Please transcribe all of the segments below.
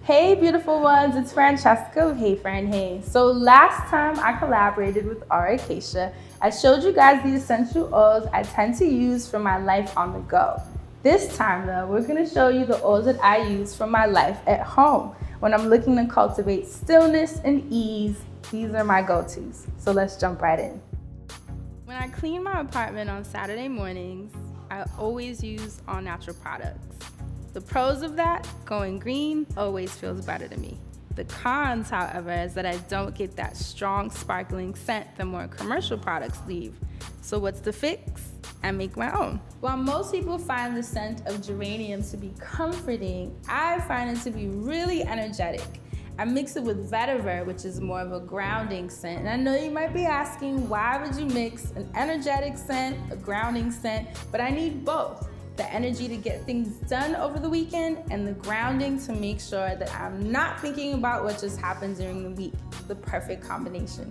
Hey beautiful ones, it's Francesca of Hey Fran Hey. So last time I collaborated with Cacia, I showed you guys the essential oils I tend to use for my life on the go. This time though, we're gonna show you the oils that I use for my life at home. When I'm looking to cultivate stillness and ease, these are my go-tos. So let's jump right in. When I clean my apartment on Saturday mornings, I always use all natural products. The pros of that, going green always feels better to me. The cons, however, is that I don't get that strong sparkling scent that more commercial products leave. So what's the fix? I make my own. While most people find the scent of geraniums to be comforting, I find it to be really energetic. I mix it with vetiver, which is more of a grounding scent. And I know you might be asking, why would you mix an energetic scent, a grounding scent? But I need both. The energy to get things done over the weekend and the grounding to make sure that I'm not thinking about what just happened during the week. The perfect combination.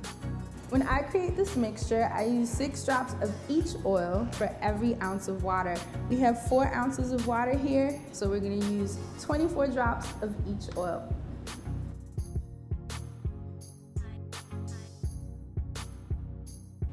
When I create this mixture, I use 6 drops of each oil for every ounce of water. We have 4 ounces of water here, so we're gonna use 24 drops of each oil.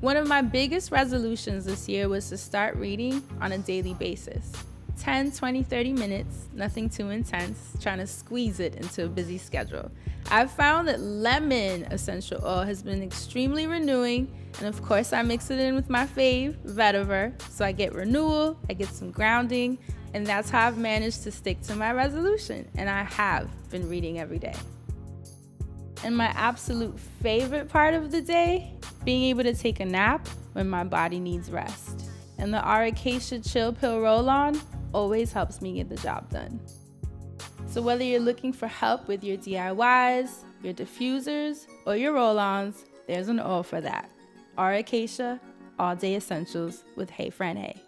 One of my biggest resolutions this year was to start reading on a daily basis. 10, 20, 30 minutes, nothing too intense, trying to squeeze it into a busy schedule. I've found that lemon essential oil has been extremely renewing, and of course I mix it in with my fave, vetiver, so I get renewal, I get some grounding, and that's how I've managed to stick to my resolution, and I have been reading every day. And my absolute favorite part of the day, being able to take a nap when my body needs rest. And the Cacia Chill Pill Roll-On always helps me get the job done. So whether you're looking for help with your DIYs, your diffusers, or your roll-ons, there's an oil for that. Cacia All Day Essentials with Hey Fran Hey.